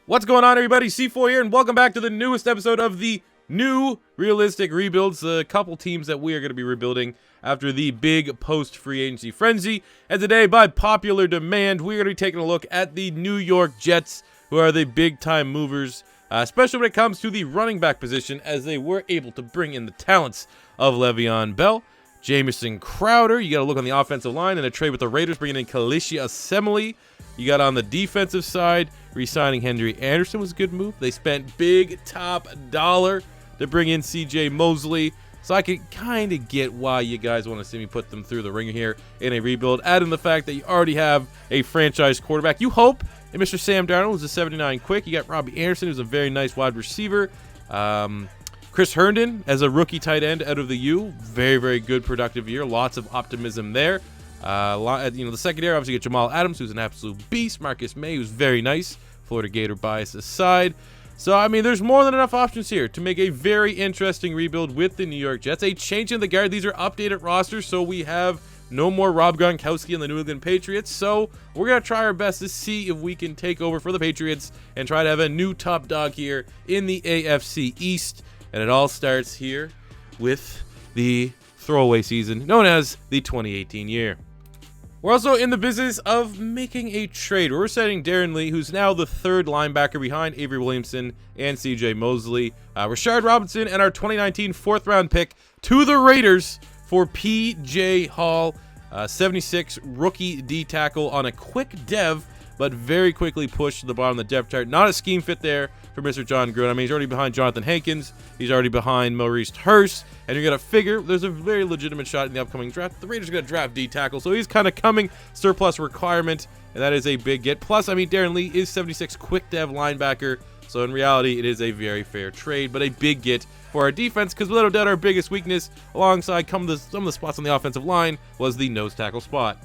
What's going on, everybody? C4 here, and welcome back to the newest episode of the new realistic rebuilds. A couple teams that we are going to be rebuilding after the big post-free agency frenzy. And today, by popular demand, we're going to be taking a look at the New York Jets, who are the big-time movers, especially when it comes to the running back position, as they were able to bring in the talents of Le'Veon Bell, Jamison Crowder. You got to look on the offensive line, and a trade with the Raiders, bringing in Kelechi Osemele. You got on the defensive side, re-signing Henry Anderson was a good move. They spent big top dollar to bring in CJ Mosley. So I can kind of get why you guys want to see me put them through the ringer here in a rebuild. Add in the fact that you already have a franchise quarterback. You hope, and Mr. Sam Darnold is a 79 quick. You got Robbie Anderson, who's a very nice wide receiver. Chris Herndon as a rookie tight end out of the U. Very, very good productive year. Lots of optimism there. The secondary, obviously, you get Jamal Adams, who's an absolute beast. Marcus May, who's very nice. Florida Gator bias aside. So, I mean, there's more than enough options here to make a very interesting rebuild with the New York Jets. A change in the guard. These are updated rosters, so we have no more Rob Gronkowski and the New England Patriots. So, we're going to try our best to see if we can take over for the Patriots and try to have a new top dog here in the AFC East. And it all starts here with the throwaway season known as the 2018 year. We're also in the business of making a trade. We're sending Darren Lee, who's now the third linebacker behind Avery Williamson and CJ Mosley, Rashard Robinson, and our 2019 fourth-round pick to the Raiders for P.J. Hall, 76 rookie D-tackle on a quick dev, but very quickly pushed to the bottom of the depth chart. Not a scheme fit there for Mr. John Gruden. I mean, he's already behind Jonathan Hankins. He's already behind Maurice Hurst. And you're going to figure there's a very legitimate shot in the upcoming draft. The Raiders are going to draft D-tackle, so he's kind of coming surplus requirement, and that is a big get. Plus, I mean, Darren Lee is 76 quick dev linebacker, so in reality, it is a very fair trade, but a big get for our defense, because without a doubt, our biggest weakness, alongside some of the spots on the offensive line, was the nose tackle spot.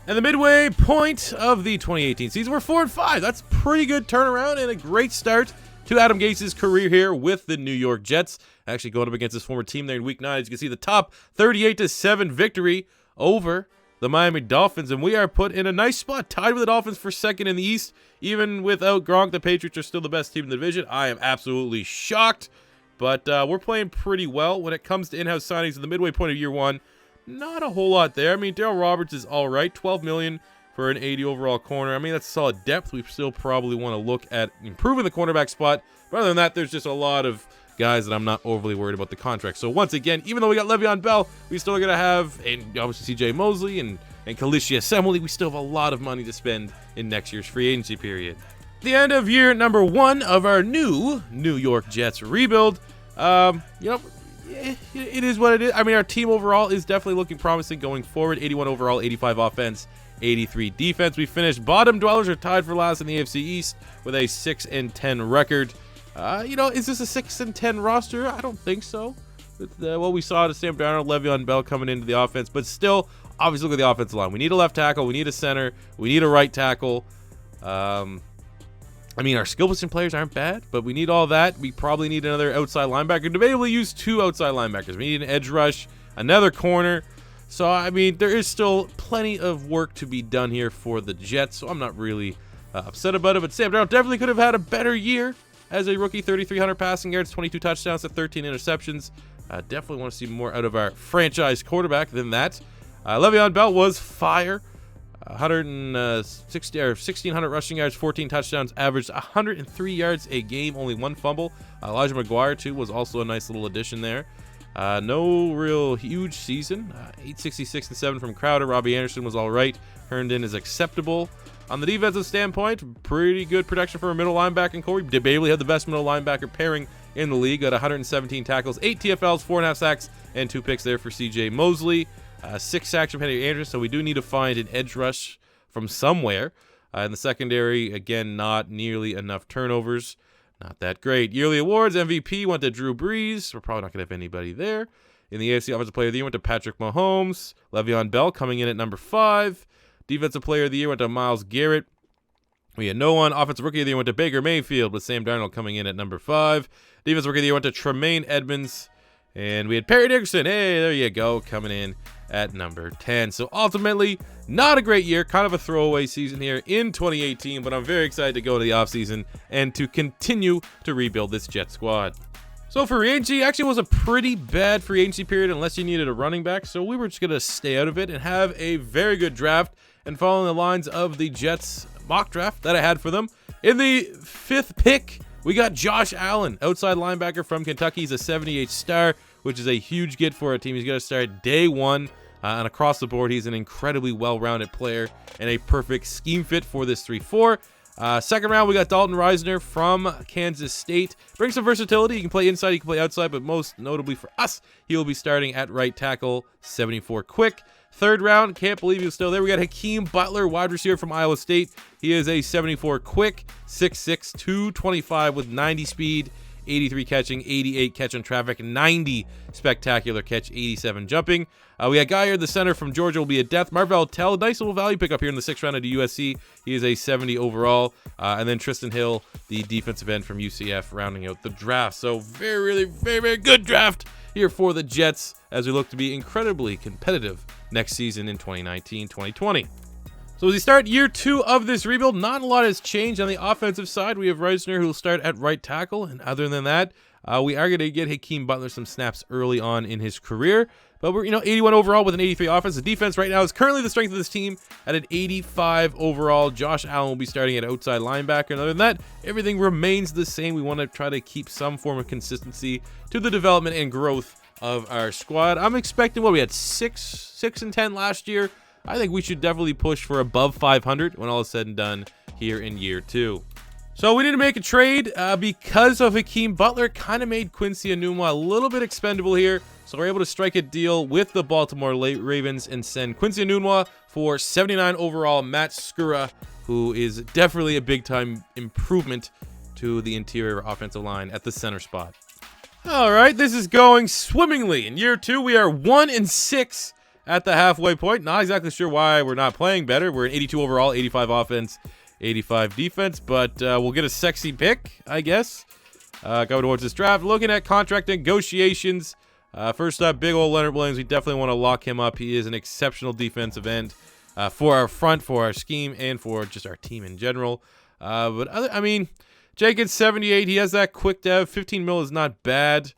And the midway point of the 2018 season, we're 4-5. That's pretty good turnaround and a great start to Adam Gase's career here with the New York Jets. Actually going up against his former team there in Week 9. As you can see, the top 38-7 victory over the Miami Dolphins. And we are put in a nice spot, tied with the Dolphins for second in the East. Even without Gronk, the Patriots are still the best team in the division. I am absolutely shocked. But we're playing pretty well when it comes to in-house signings in the midway point of year one. Not a whole lot there. I mean, Darryl Roberts is all right. $12 million for an 80 overall corner. I mean, that's solid depth. We still probably want to look at improving the cornerback spot. But other than that, there's just a lot of guys that I'm not overly worried about the contract. So once again, even though we got Le'Veon Bell, we still are going to have, and obviously CJ Mosley and Kelechi Osemele, we still have a lot of money to spend in next year's free agency period. The end of year number one of our new New York Jets rebuild. It is what it is. I mean, our team overall is definitely looking promising going forward. 81 overall, 85 offense, 83 defense. We finished bottom dwellers, are tied for last in the AFC East with a 6-10 record. Is this a 6-10 roster? I don't think so. With what we saw to Sam Darnold, Le'Veon Bell coming into the offense, but still, obviously look at the offensive line. We need a left tackle, we need a center, we need a right tackle. I mean, our skill position players aren't bad, but we need all that. We probably need another outside linebacker. Debatably use two outside linebackers. We need an edge rush, another corner. So, I mean, there is still plenty of work to be done here for the Jets, so I'm not really upset about it. But Sam Darnold definitely could have had a better year as a rookie. 3,300 passing yards, 22 touchdowns to 13 interceptions. Definitely want to see more out of our franchise quarterback than that. Le'Veon Bell was fire. 1,600 rushing yards, 14 touchdowns, averaged 103 yards a game, only one fumble. Elijah McGuire, too, was also a nice little addition there. No real huge season. 866-7 from Crowder. Robbie Anderson was all right. Herndon is acceptable. On the defensive standpoint, pretty good production for a middle linebacker. Corey debatably had the best middle linebacker pairing in the league. Got 117 tackles, 8 TFLs, 4.5 sacks, and 2 picks there for CJ Mosley. 6 sacks from Henry Anderson, so we do need to find an edge rush from somewhere. In the secondary, again, not nearly enough turnovers. Not that great. Yearly awards, MVP went to Drew Brees. We're probably not going to have anybody there. In the AFC Offensive Player of the Year went to Patrick Mahomes. Le'Veon Bell coming in at number 5. Defensive Player of the Year went to Myles Garrett. We had no one. Offensive Rookie of the Year went to Baker Mayfield, with Sam Darnold coming in at number 5. Defensive Rookie of the Year went to Tremaine Edmonds. And we had Perry Dickerson. Hey, there you go, coming in at number 10. So ultimately, not a great year, kind of a throwaway season here in 2018, but I'm very excited to go to the offseason and to continue to rebuild this Jet squad. So free agency actually was a pretty bad free agency period unless you needed a running back, so we were just going to stay out of it and have a very good draft. And following the lines of the Jets mock draft that I had for them, in the 5th pick, we got Josh Allen, outside linebacker from Kentucky. He's a 78 star, which is a huge get for a team. He's going to start day one, and across the board, he's an incredibly well-rounded player and a perfect scheme fit for this 3-4. Second round, we got Dalton Reisner from Kansas State. Brings some versatility. He can play inside, he can play outside, but most notably for us, he will be starting at right tackle, 74 quick. Third round, can't believe he was still there. We got Hakeem Butler, wide receiver from Iowa State. He is a 74 quick, 6'6", 225 with 90 speed, 83 catching, 88 catch on traffic, 90 spectacular catch, 87 jumping. We got Guyer, the center from Georgia, will be a death. Marvell Tell, nice little value pickup here in the 6th round at USC. He is a 70 overall. And then Tristan Hill, the defensive end from UCF, rounding out the draft. So very, very good draft here for the Jets as we look to be incredibly competitive next season in 2019-2020. So as we start year 2 of this rebuild, not a lot has changed on the offensive side. We have Reisner, who will start at right tackle, and other than that, we are going to get Hakeem Butler some snaps early on in his career. But we're 81 overall with an 83 offense. The defense right now is currently the strength of this team at an 85 overall. Josh Allen will be starting at outside linebacker. And other than that, everything remains the same. We want to try to keep some form of consistency to the development and growth of our squad. I'm expecting, we had 6-10 last year. I think we should definitely push for above 500 when all is said and done here in year 2. So we need to make a trade because of Hakeem Butler. Kind of made Quincy Enunwa a little bit expendable here. So we're able to strike a deal with the Baltimore Ravens and send Quincy Enunwa for 79 overall Matt Skura, who is definitely a big-time improvement to the interior offensive line at the center spot. All right, this is going swimmingly. In year 2, we are 1-6 at the halfway point. Not exactly sure why we're not playing better. We're an 82 overall, 85 offense, 85 defense, but we'll get a sexy pick, I guess. Going towards this draft, looking at contract negotiations. First up, big old Leonard Williams. We definitely want to lock him up. He is an exceptional defensive end for our front, for our scheme, and for just our team in general. Jenkins, 78. He has that quick dev. 15 mil is not bad.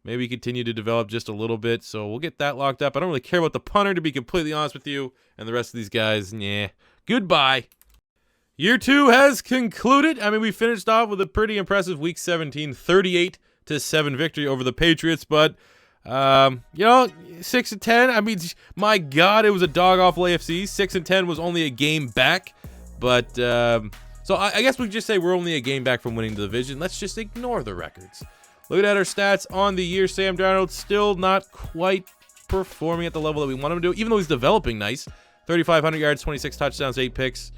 Maybe continue to develop just a little bit, so we'll get that locked up. I don't really care about the punter, to be completely honest with you, and the rest of these guys, yeah. Goodbye. Year 2 has concluded. We finished off with a pretty impressive Week 17, 38-7 victory over the Patriots, but 6-10. My God, it was a dog-awful AFC. 6-10 was only a game back, but so I guess we could just say we're only a game back from winning the division. Let's just ignore the records. Looking at our stats on the year, Sam Darnold still not quite performing at the level that we want him to do, even though he's developing nice. 3,500 yards, 26 touchdowns, 8 picks.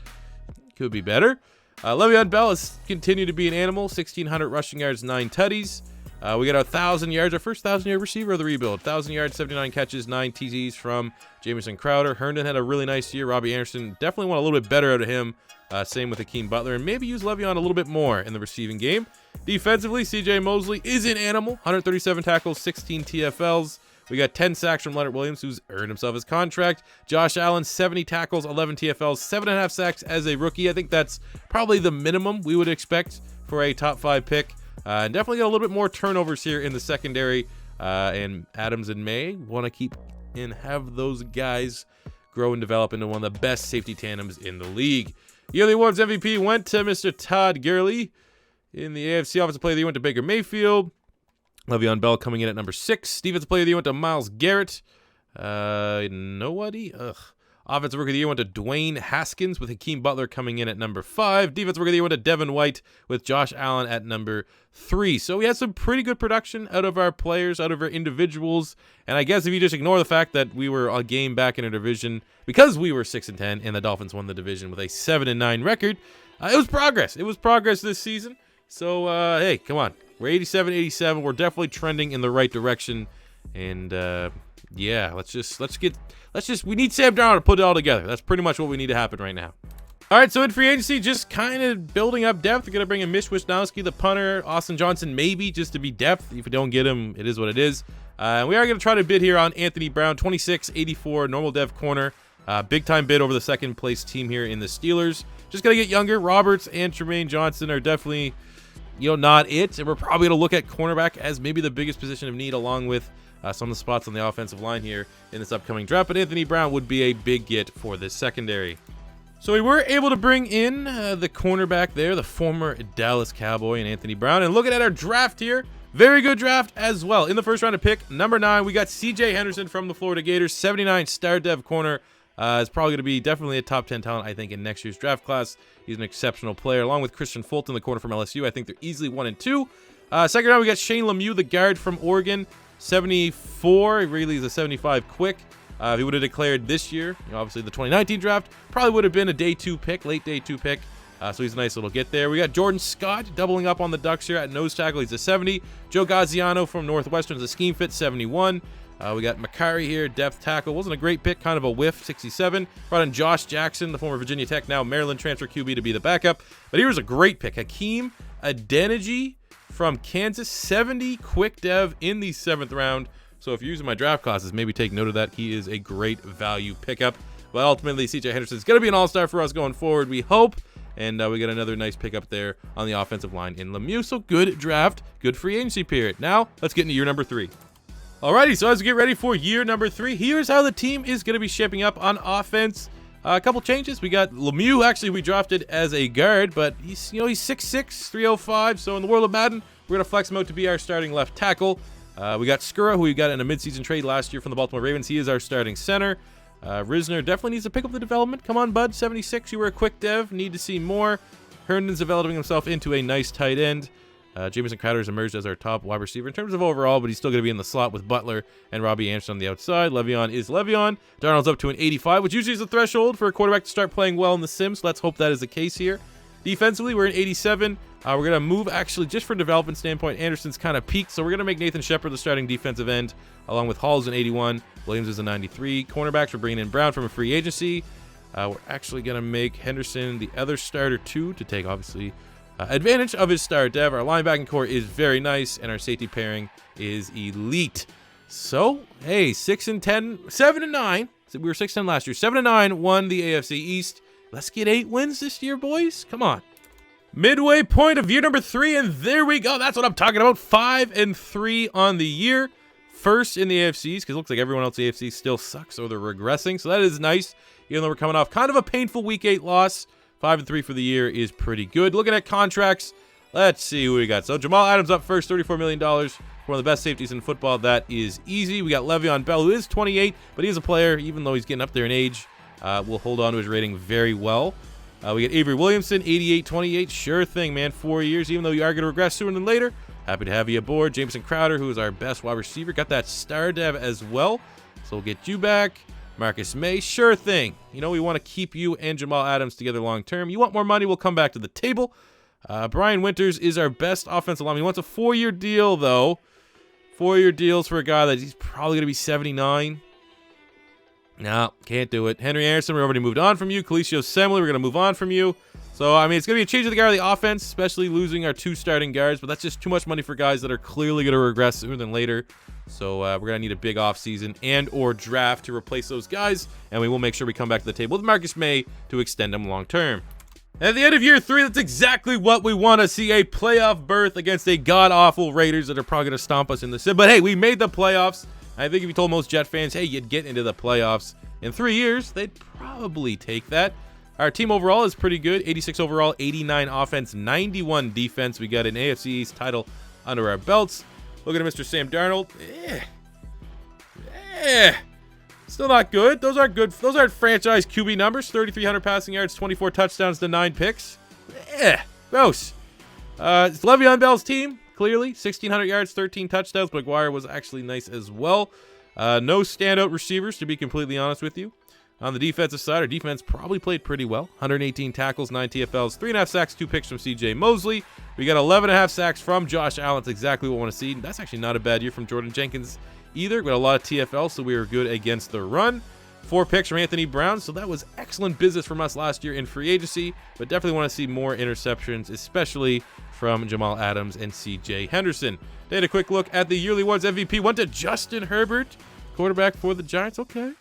Could be better. Le'Veon Bell has continued to be an animal. 1,600 rushing yards, 9 tutties. We got 1,000 yards, our first 1,000-yard receiver of the rebuild. 1,000 yards, 79 catches, 9 TDs from Jamison Crowder. Herndon had a really nice year. Robbie Anderson, definitely want a little bit better out of him. Same with Hakeem Butler, and maybe use Le'Veon a little bit more in the receiving game. Defensively, CJ Mosley is an animal. 137 tackles, 16 TFLs. We got 10 sacks from Leonard Williams, who's earned himself his contract. Josh Allen, 70 tackles, 11 TFLs, 7.5 sacks as a rookie. I think that's probably the minimum we would expect for a top 5 pick. And definitely got a little bit more turnovers here in the secondary. And Adams and May want to keep and have those guys grow and develop into one of the best safety tandems in the league. Yearly Awards MVP went to Mr. Todd Gurley. In the AFC Offensive Player of the Year went to Baker Mayfield. Le'Veon Bell coming in at number 6. Defensive Player of the Year went to Myles Garrett. Nobody. Offensive Rookie of the Year went to Dwayne Haskins, with Hakeem Butler coming in at number 5. Defensive Rookie of the Year went to Devin White, with Josh Allen at number 3. So we had some pretty good production out of our players, out of our individuals. And I guess if you just ignore the fact that we were a game back in our division, because we were 6-10 and the Dolphins won the division with a 7-9 record, it was progress. It was progress this season. So, hey, come on. We're 87-87. We're definitely trending in the right direction. And, yeah, we need Sam Darnold to put it all together. That's pretty much what we need to happen right now. All right, so in free agency, just kind of building up depth. We're going to bring in Mitch Wisnowski, the punter, Austin Johnson, maybe just to be depth. If we don't get him, it is what it is. We are going to try to bid here on Anthony Brown, 26.84, normal dev corner. Big time bid over the second place team here in the Steelers. Just going to get younger. Roberts and Tremaine Johnson are definitely, not it. And we're probably going to look at cornerback as maybe the biggest position of need, along with some of the spots on the offensive line here in this upcoming draft. But Anthony Brown would be a big get for this secondary. So we were able to bring in the cornerback there, the former Dallas Cowboy, and Anthony Brown. And looking at our draft here, very good draft as well. In the first round of pick, number 9, we got C.J. Henderson from the Florida Gators, 79 star dev corner. Is probably going to be definitely a top 10 talent, I think, in next year's draft class. He's an exceptional player, along with Christian Fulton, the corner from LSU. I think they're easily 1 and 2. Second round, we got Shane Lemieux, the guard from Oregon, 74. He really is a 75 quick. If he would have declared this year, obviously the 2019 draft, probably would have been a day 2 pick, late day 2 pick. So he's a nice little get there. We got Jordan Scott doubling up on the Ducks here at nose tackle. He's a 70. Joe Gaziano from Northwestern is a scheme fit, 71. We got Macari here, depth tackle. Wasn't a great pick, kind of a whiff, 67. Brought in Josh Jackson, the former Virginia Tech, now Maryland transfer QB, to be the backup. But here's a great pick. Hakeem Adeniji from Kansas, 70 quick dev in the 7th round. So if you're using my draft classes, maybe take note of that. He is a great value pickup. But ultimately, C.J. Henderson is going to be an all-star for us going forward, we hope. And we got another nice pickup there on the offensive line in Lemieux. So good draft, good free agency period. Now, let's get into year number 3. Alrighty, so as we get ready for year number 3, here's how the team is going to be shaping up on offense. A couple changes. We got Lemieux, actually, we drafted as a guard, but he's 6'6", 305. So in the world of Madden, we're going to flex him out to be our starting left tackle. We got Skura, who we got in a midseason trade last year from the Baltimore Ravens. He is our starting center. Risner definitely needs to pick up the development. Come on, bud. 76. You were a quick dev. Need to see more. Herndon's developing himself into a nice tight end. Jamison Crowder has emerged as our top wide receiver in terms of overall, but he's still going to be in the slot with Butler and Robbie Anderson on the outside. Le'Veon is Le'Veon. Darnold's up to an 85, which usually is the threshold for a quarterback to start playing well in the Sims. Let's hope that is the case here. Defensively, we're in 87. We're going to move, actually, just for development standpoint. Anderson's kind of peaked, so we're going to make Nathan Shepard the starting defensive end, along with Hall's an 81. Williams is a 93. Cornerbacks, we're bringing in Brown from a free agency. We're actually going to make Henderson the other starter, too, to take, obviously, advantage of his star dev. Our linebacking core is very nice, and our safety pairing is elite. So, hey, 6-10, 7-9. We were 6-10 last year. 7-9 won the AFC East. Let's get 8 wins this year, boys. Come on. Midway point of year number 3, and there we go. That's what I'm talking about. 5-3 on the year. First in the AFC East, because it looks like everyone else in the AFC still sucks, or they're regressing. So that is nice, even though we're coming off kind of a painful Week 8 loss. 5-3 for the year is pretty good. Looking at contracts, let's see who we got. So Jamal Adams up first, $34 million. One of the best safeties in football. That is easy. We got Le'Veon Bell, who is 28, but he is a player, even though he's getting up there in age. Will hold on to his rating very well. We got Avery Williamson, 88-28. Sure thing, man. 4 years, even though you are going to regress sooner than later. Happy to have you aboard. Jamison Crowder, who is our best wide receiver. Got that star dev as well. So we'll get you back. Marcus May, sure thing. We want to keep you and Jamal Adams together long term. You want more money, we'll come back to the table. Brian Winters is our best offensive lineman. He wants a 4-year deal, though. 4-year deals for a guy that he's probably going to be 79. No, can't do it. Henry Anderson, we already moved on from you. Kelechi Osemele, we're going to move on from you. So, I mean, it's going to be a change of the guard of the offense, especially losing our 2 starting guards, but that's just too much money for guys that are clearly going to regress sooner than later. So, we're going to need a big offseason and or draft to replace those guys, and we will make sure we come back to the table with Marcus May to extend them long term. At the end of year 3, that's exactly what we want to see, a playoff berth against a god-awful Raiders that are probably going to stomp us in the sim. But, hey, we made the playoffs. I think if you told most Jet fans, hey, you'd get into the playoffs in 3 years, they'd probably take that. Our team overall is pretty good. 86 overall, 89 offense, 91 defense. We got an AFC East title under our belts. Look at Mr. Sam Darnold. Still not good. Those aren't good. Those aren't franchise QB numbers. 3,300 passing yards, 24 touchdowns to 9 picks. Gross. It's Le'Veon Bell's team. Clearly, 1,600 yards, 13 touchdowns. McGuire was actually nice as well. No standout receivers, to be completely honest with you. On the defensive side, our defense probably played pretty well. 118 tackles, 9 TFLs, 3.5 sacks, 2 picks from C.J. Mosley. We got 11.5 sacks from Josh Allen. That's exactly what we want to see. That's actually not a bad year from Jordan Jenkins either. We got a lot of TFL, so we were good against the run. 4 picks from Anthony Brown, so that was excellent business from us last year in free agency, but definitely want to see more interceptions, especially from Jamal Adams and CJ Henderson. They had a quick look at the yearly awards. MVP went to Justin Herbert, quarterback for the Giants. Okay,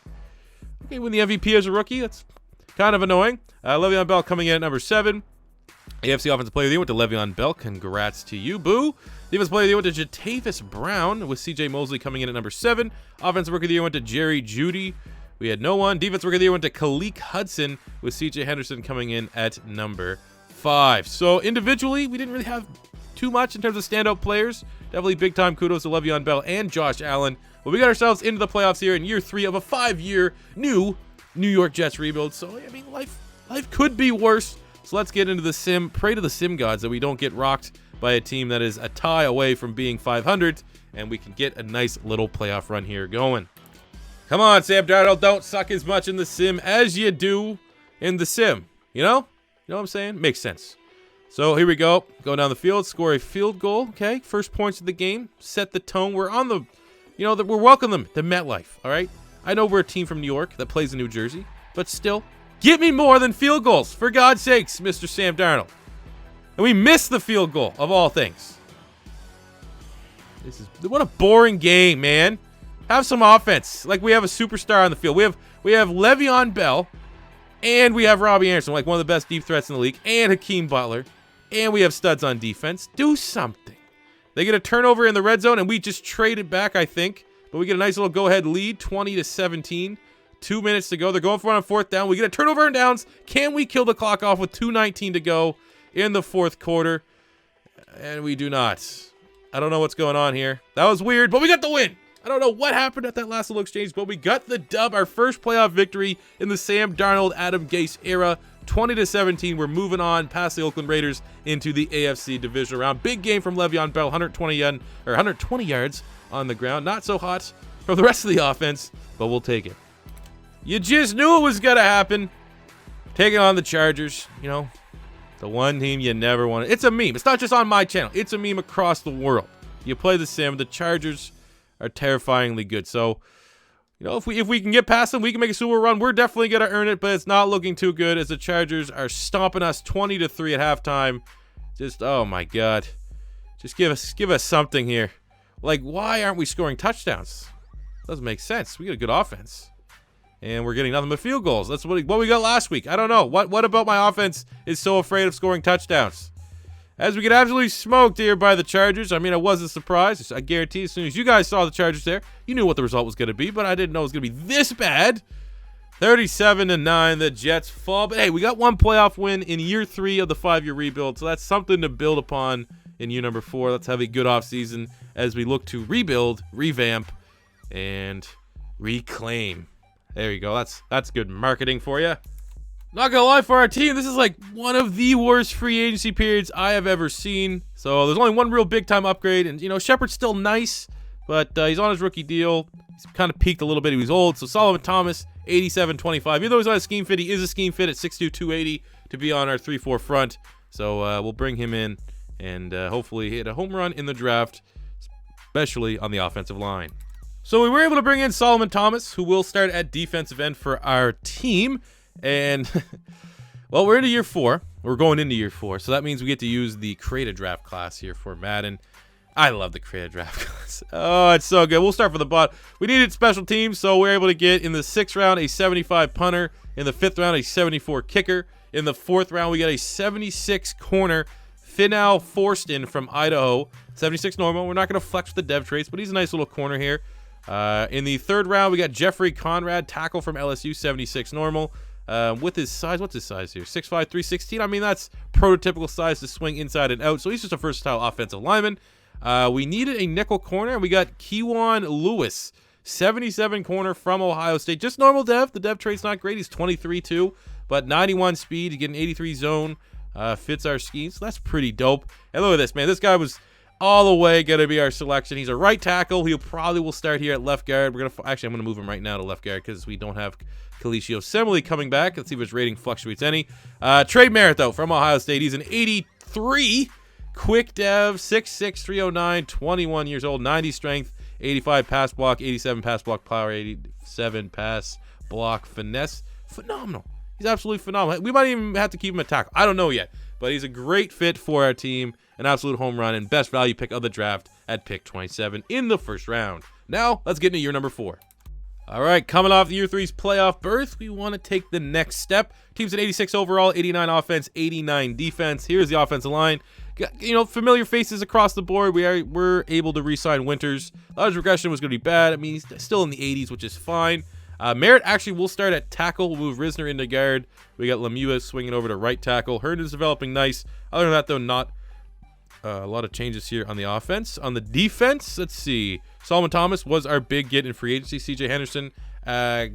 when the MVP is a rookie, that's kind of annoying. Le'Veon Bell coming in at number 7. AFC Offensive Player of the Year went to Le'Veon Bell. Congrats to you, boo. Defensive Player of the Year went to Jatavis Brown, with CJ Mosley coming in at number 7. Offensive Rookie of the Year went to Jerry Jeudy. We had no one. Defensive Rookie of the Year went to Khaleke Hudson, with CJ Henderson coming in at number 5. So individually, we didn't really have too much in terms of standout players. Definitely big-time kudos to Le'Veon Bell and Josh Allen. But we got ourselves into the playoffs here in year 3 of a 5-year new New York Jets rebuild. So, I mean, life could be worse. So let's get into the sim. Pray to the sim gods that we don't get rocked by a team that is a tie away from being 500, and we can get a nice little playoff run here going. Come on, Sam Darnold, don't suck as much in the sim as you do in the sim. You know what I'm saying? Makes sense. So here we go. Go down the field, score a field goal. Okay, first points of the game. Set the tone. We're on the, we're welcoming them to MetLife. All right. I know we're a team from New York that plays in New Jersey, but still, give me more than field goals, for God's sakes, Mr. Sam Darnold. And we missed the field goal, of all things. What a boring game, man. Have some offense. Like, we have a superstar on the field. We have Le'Veon Bell, and we have Robbie Anderson, like one of the best deep threats in the league, and Hakeem Butler, and we have studs on defense. Do something. They get a turnover in the red zone, and we just traded back, I think. But we get a nice little go-ahead lead, 20-17. 2 minutes to go. They're going for it on 4th down. We get a turnover and downs. Can we kill the clock off with 2:19 to go in the 4th quarter? And we do not. I don't know what's going on here. That was weird, but we got the win. I don't know what happened at that last little exchange, but we got the dub. Our first playoff victory in the Sam Darnold, Adam Gase era. 20-17. We're moving on past the Oakland Raiders into the AFC division round. Big game from Le'Veon Bell, 120 yards on the ground. Not so hot for the rest of the offense, but we'll take it. You just knew it was going to happen. Taking on the Chargers, the one team you never wanted. It's a meme. It's not just on my channel. It's a meme across the world. You play the sim. The Chargers are terrifyingly good. So, if we can get past them, we can make a Super Bowl run. We're definitely going to earn it, but it's not looking too good as the Chargers are stomping us 20-3 at halftime. Just, oh my God. Just give us something here. Like, why aren't we scoring touchdowns? Doesn't make sense. We got a good offense. And we're getting nothing but field goals. That's what we got last week. I don't know. What about my offense is so afraid of scoring touchdowns? As we get absolutely smoked here by the Chargers. I mean, it wasn't a surprise. I guarantee as soon as you guys saw the Chargers there, you knew what the result was going to be, but I didn't know it was going to be this bad. 37-9, the Jets fall. But hey, we got one playoff win in year 3 of the 5-year rebuild, so that's something to build upon in year number 4. Let's have a good offseason as we look to rebuild, revamp, and reclaim. There you go. That's good marketing for you. Not gonna lie, for our team, this is like one of the worst free agency periods I have ever seen. So there's only one real big time upgrade, and Shepard's still nice, but he's on his rookie deal. He's kind of peaked a little bit. He was old. So Solomon Thomas, 87-25. Even though he's on a scheme fit, he is a scheme fit at 6'2", 280 to be on our 3-4 front. So we'll bring him in and hopefully hit a home run in the draft, especially on the offensive line. So we were able to bring in Solomon Thomas, who will start at defensive end for our team. And, well, we're into year 4. We're going into year 4. So that means we get to use the create a draft class here for Madden. I love the create a draft class. Oh, it's so good. We'll start from the bottom. We needed special teams, so we're able to get in the 6th round a 75 punter. In the 5th round, a 74 kicker. In the 4th round, we got a 76 corner. Finau Forston from Idaho. 76 normal. We're not going to flex with the dev traits, but he's a nice little corner here. In the 3rd round, we got Jeffrey Conrad, tackle from LSU, 76 normal. With his size, what's his size here? 6'5", 316. I mean, that's prototypical size to swing inside and out. So he's just a versatile offensive lineman. We needed a nickel corner, and we got Kewan Lewis, 77 corner from Ohio State. Just normal dev. The dev trait's not great. He's 23-2, but 91 speed. You get an 83 zone. Fits our scheme. So that's pretty dope. And look at this, man. This guy was all the way going to be our selection. He's a right tackle. He probably will start here at left guard. I'm going to move him right now to left guard because we don't have Kelechi Osemele coming back. Let's see if his rating fluctuates any. Trey Merritt, though, from Ohio State. He's an 83 quick dev, 6'6", 309, 21 years old, 90 strength, 85 pass block, 87 pass block power, 87 pass block, finesse. Phenomenal. He's absolutely phenomenal. We might even have to keep him at tackle. I don't know yet. But he's a great fit for our team. An absolute home run and best value pick of the draft at pick 27 in the first round. Now, let's get into year number 4. All right, coming off year 3's playoff berth, we want to take the next step. Team's at 86 overall, 89 offense, 89 defense. Here's the offensive line. You know, familiar faces across the board. We're able to re-sign Winters. Large regression was going to be bad. I mean, he's still in the 80s, which is fine. Merritt actually will start at tackle. We'll move Risner into guard. We got Lemieux swinging over to right tackle. Herndon's developing nice. Other than that, though, not a lot of changes here on the offense. On the defense, let's see. Solomon Thomas was our big get in free agency. CJ Henderson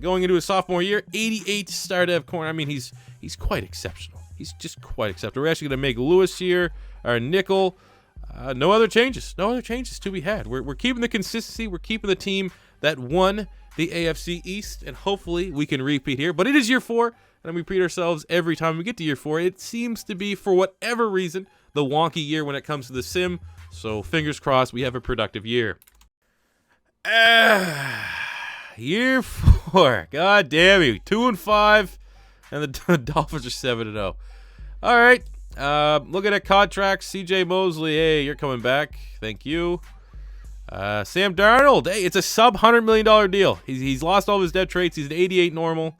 going into his sophomore year, 88 start at corner. I mean, he's quite exceptional. He's just quite exceptional. We're actually going to make Lewis here our nickel. No other changes. No other changes to be had. We're keeping the consistency. We're keeping the team that won the AFC East, and hopefully we can repeat here. But it is year 4, and we repeat ourselves every time we get to year 4. It seems to be, for whatever reason, the wonky year when it comes to the sim. So fingers crossed we have a productive year. Year 4. God damn you. 2-5, and the Dolphins are 7-0. All right. Looking at contracts, CJ Mosley. Hey, you're coming back. Thank you. Sam Darnold. Hey, it's a sub $100 million deal. He's lost all of his dead traits. He's an 88 normal.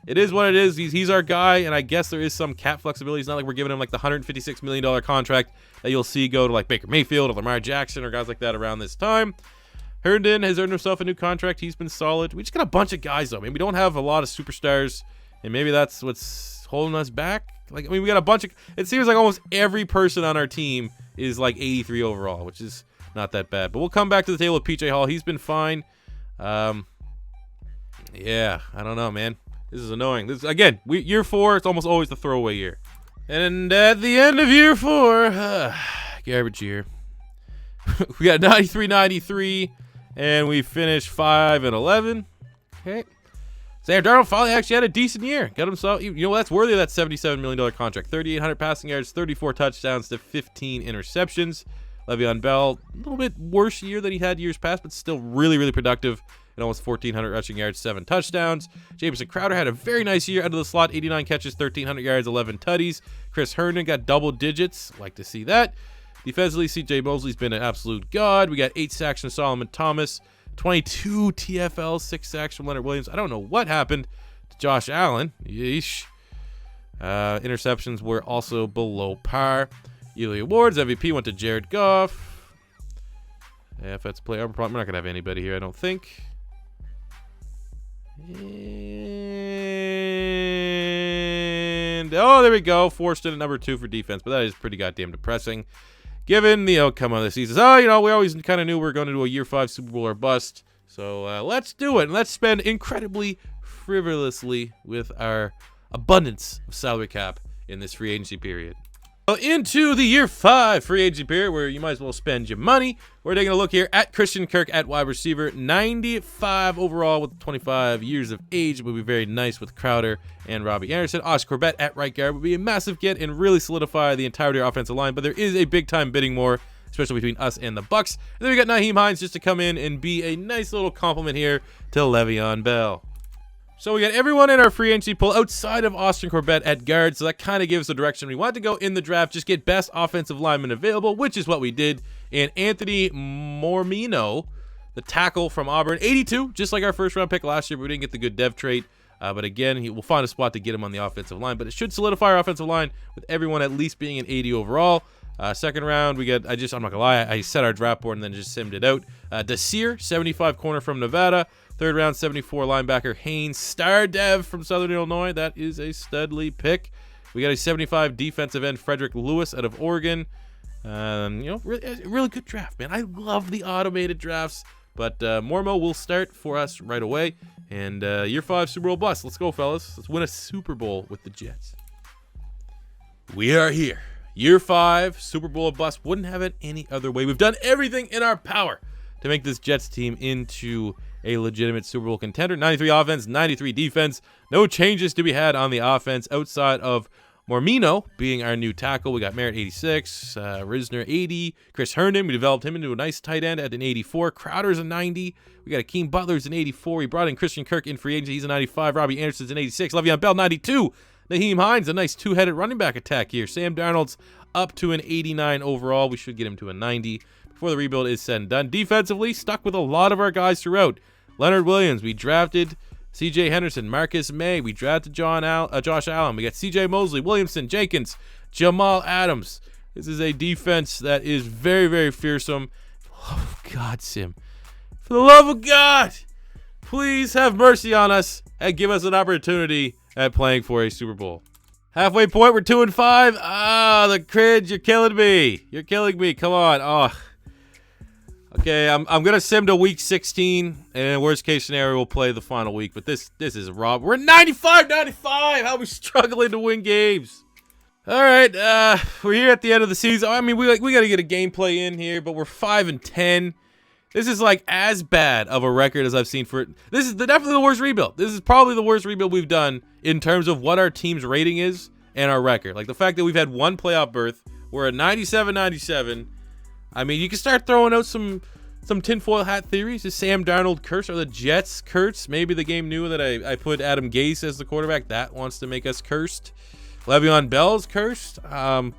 It is what it is. He's our guy, and I guess there is some cap flexibility. It's not like we're giving him like the $156 million contract that you'll see go to like Baker Mayfield or Lamar Jackson or guys like that around this time. Herndon has earned himself a new contract. He's been solid. We just got a bunch of guys, though. I mean, we don't have a lot of superstars, and maybe that's what's holding us back. Like, I mean, we got a bunch of... It seems like almost every person on our team is like 83 overall, which is not that bad. But we'll come back to the table with PJ Hall. He's been fine. Yeah, I don't know, man. This is annoying. This again, year 4, it's almost always the throwaway year. And at the end of year 4, garbage year. We got 93-93, and we finished 5-11. Okay. Sam Darnold finally actually had a decent year. Got himself, you know, that's worthy of that $77 million contract. 3,800 passing yards, 34 touchdowns to 15 interceptions. Le'Veon Bell, a little bit worse year than he had years past, but still really, really productive. And almost 1,400 rushing yards, 7 touchdowns. Jamison Crowder had a very nice year out of the slot, 89 catches, 1,300 yards, 11 tutties. Chris Herndon got double digits. Like to see that. Defensively, CJ Mosley's been an absolute god. We got 8 sacks from Solomon Thomas, 22 TFL, 6 sacks from Leonard Williams. I don't know what happened to Josh Allen. Yeesh. Interceptions were also below par. Yearly awards, MVP went to Jared Goff. If that's player, we're not going to have anybody here, I don't think. And oh, there we go. Forced in at number 2 for defense, but that is pretty goddamn depressing given the outcome of the season. Oh, you know, we always kind of knew we were going to do a year 5 Super Bowl or bust. So let's do it, and let's spend incredibly frivolously with our abundance of salary cap in this free agency period. So into the year 5 free agency period, where you might as well spend your money. We're taking a look here at Christian Kirk at wide receiver, 95 overall with 25 years of age. It would be very nice with Crowder and Robbie Anderson. Oscar Corbett at right guard would be a massive get and really solidify the entirety of our offensive line. But there is a big time bidding war, especially between us and the Bucks. And then we got Nyheim Hines just to come in and be a nice little compliment here to Le'Veon Bell. So we got everyone in our free agency pool outside of Austin Corbett at guard, so that kind of gives the direction we wanted to go in the draft. Just get best offensive lineman available, which is what we did. And Anthony Mormino, the tackle from Auburn, 82, just like our first round pick last year, but we didn't get the good dev trait. But again, we'll find a spot to get him on the offensive line. But it should solidify our offensive line with everyone at least being an 80 overall. Second round, we got, I'm not gonna lie, I set our draft board and then just simmed it out. Desir, 75 corner from Nevada. Third round, 74 linebacker Haynes, star dev from Southern Illinois. That is a studly pick. We got a 75 defensive end Frederick Lewis out of Oregon. You know, really good draft, man. I love the automated drafts, but Mormo will start for us right away. And year 5 Super Bowl bust. Let's go, fellas. Let's win a Super Bowl with the Jets. We are here. Year 5 Super Bowl bust. Wouldn't have it any other way. We've done everything in our power to make this Jets team into a legitimate Super Bowl contender. 93 offense, 93 defense. No changes to be had on the offense outside of Mormino being our new tackle. We got Merritt 86, Risner 80, Chris Herndon. We developed him into a nice tight end at an 84. Crowder's a 90. We got Akeem Butler's an 84. We brought in Christian Kirk in free agency. He's a 95. Robbie Anderson's an 86. Le'Veon Bell 92. Naheem Hines, a nice two-headed running back attack here. Sam Darnold's up to an 89 overall. We should get him to a 90 before the rebuild is said and done. Defensively, stuck with a lot of our guys throughout. Leonard Williams, we drafted C.J. Henderson, Marcus May. We drafted Josh Allen. We got C.J. Mosley, Williamson, Jenkins, Jamal Adams. This is a defense that is very, very fearsome. Oh, God, Sim. For the love of God, please have mercy on us and give us an opportunity at playing for a Super Bowl. Halfway point, we're 2-5. Ah, the cringe, you're killing me. You're killing me. Come on. Oh. Okay, I'm gonna sim to week 16, and in worst case scenario, we'll play the final week. But this is rob. We're 95-95. How are we struggling to win games? All right, we're here at the end of the season. I mean, we gotta get a gameplay in here, but we're 5-10. This is like as bad of a record as I've seen for it. This is definitely the worst rebuild. This is probably the worst rebuild we've done in terms of what our team's rating is and our record. Like the fact that we've had one playoff berth. We're at 97-97. I mean, you can start throwing out some tinfoil hat theories. Is Sam Darnold cursed? Are the Jets cursed? Maybe the game knew that I put Adam Gase as the quarterback. That wants to make us cursed. Le'Veon Bell's cursed. Don't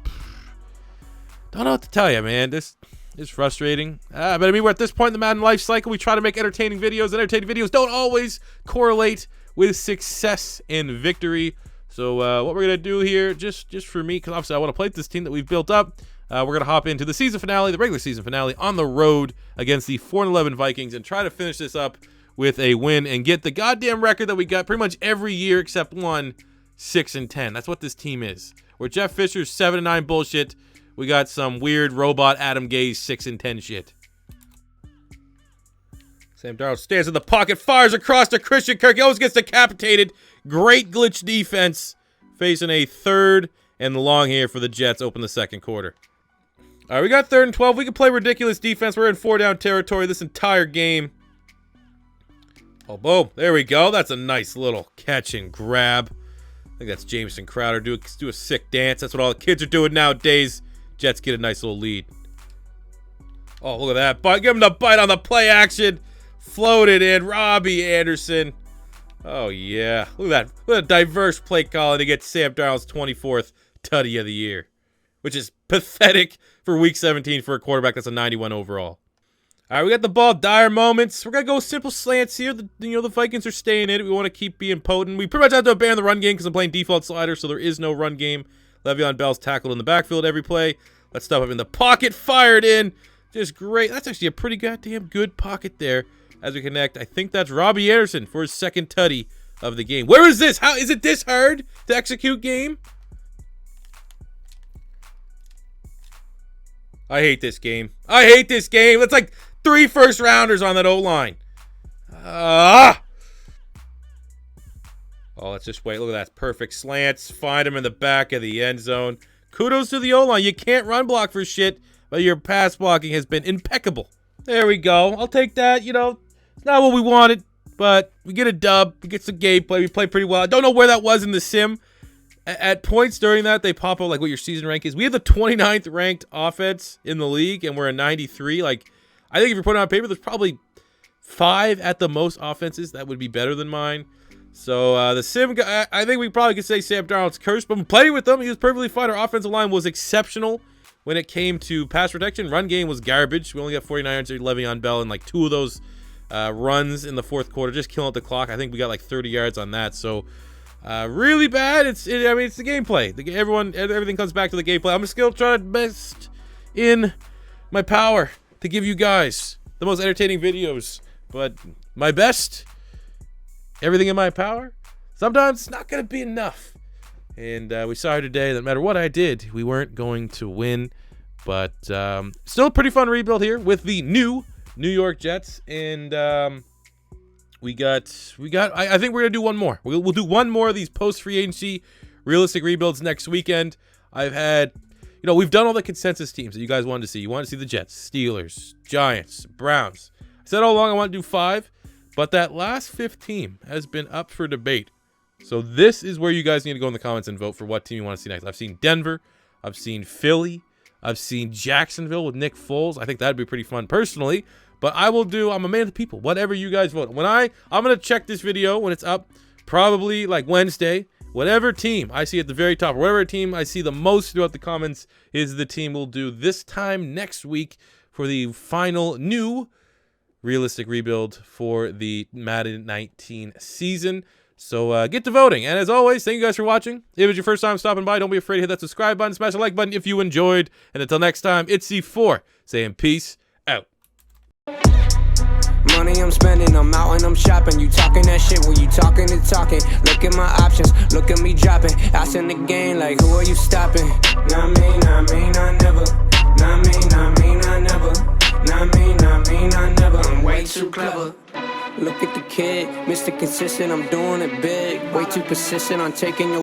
know what to tell you, man. This is frustrating. But I mean, we're at this point in the Madden life cycle. We try to make entertaining videos. And entertaining videos don't always correlate with success and victory. So what we're going to do here, just for me, because obviously I want to play this team that we've built up, we're going to hop into the season finale, the regular season finale, on the road against the 4-11 Vikings and try to finish this up with a win and get the goddamn record that we got pretty much every year except one, 6-10. That's what this team is. Where Jeff Fisher's 7-9 bullshit, we got some weird robot Adam Gase 6-10 shit. Sam Darnold stands in the pocket, fires across to Christian Kirk. He always gets decapitated. Great glitch defense. Facing a 3rd and long here for the Jets. Open the second quarter. All right, we got 3rd and 12. We can play ridiculous defense. We're in 4-down territory this entire game. Oh, boom. There we go. That's a nice little catch and grab. I think that's Jamison Crowder. Do a sick dance. That's what all the kids are doing nowadays. Jets get a nice little lead. Oh, look at that. Give him the bite on the play action. Floated in. Robbie Anderson. Oh, yeah. Look at that. What a diverse play call to get Sam Darnold's 24th tutty of the year, which is pathetic for week 17 for a quarterback that's a 91 overall. All right, we got the ball. Dire moments. We're going to go simple slants here. The Vikings are staying in it. We want to keep being potent. We pretty much have to abandon the run game because I'm playing default slider, so there is no run game. Le'Veon Bell's tackled in the backfield every play. Let's stop him in the pocket. Fired in. Just great. That's actually a pretty goddamn good pocket there as we connect. I think that's Robbie Anderson for his 2nd tutty of the game. Where is this? How is it this hard to execute game? I hate this game. I hate this game. That's like 3 first-rounders on that O-line. Oh, let's just wait. Look at that. Perfect slants. Find him in the back of the end zone. Kudos to the O-line. You can't run block for shit, but your pass blocking has been impeccable. There we go. I'll take that. You know, it's not what we wanted, but we get a dub. We get some gameplay. We play pretty well. I don't know where that was in the sim. At points during that, they pop up like what your season rank is. We have the 29th ranked offense in the league, and we're a 93. Like, I think if you're putting it on paper, there's probably 5 at the most offenses that would be better than mine. So the sim guy, I think we probably could say Sam Darnold's cursed, but playing with him, he was perfectly fine. Our offensive line was exceptional when it came to pass protection. Run game was garbage. We only got 49 yards to Le'Veon Bell, and like 2 of those runs in the 4th quarter, just killing up the clock. I think we got like 30 yards on that. So really bad. It's the gameplay. Everything comes back to the gameplay. I'm still trying to best in my power to give you guys the most entertaining videos, but my best, everything in my power, sometimes it's not going to be enough. And we saw here today that no matter what I did, we weren't going to win. But still a pretty fun rebuild here with the new New York Jets. And I think we're going to do one more. We'll do one more of these post-free agency realistic rebuilds next weekend. We've done all the consensus teams that you guys wanted to see. You wanted to see the Jets, Steelers, Giants, Browns. I said all along I want to do 5, but that last 5th team has been up for debate So this is where you guys need to go in the comments and vote for what team you want to see next. I've seen Denver. I've seen Philly. I've seen Jacksonville with Nick Foles. I think that'd be pretty fun personally. But I'm a man of the people. Whatever you guys vote. I'm going to check this video when it's up, probably like Wednesday. Whatever team I see at the very top, or whatever team I see the most throughout the comments is the team we'll do this time next week for the final new realistic rebuild for the Madden 19 season. So get to voting. And as always, thank you guys for watching. If it's your first time stopping by, don't be afraid to hit that subscribe button, smash the like button if you enjoyed. And until next time, it's C4 saying peace out. Money I'm spending, I'm out and I'm shopping. You talking that shit when you talking to talking. Look at my options, look at me dropping. Ass in the game like who are you stopping? Not me, not me, not never. Not me, not me, not never. Not me, not me, not never. I'm way too clever. Look at the kid, Mr. Consistent, I'm doing it big. Way too persistent on taking your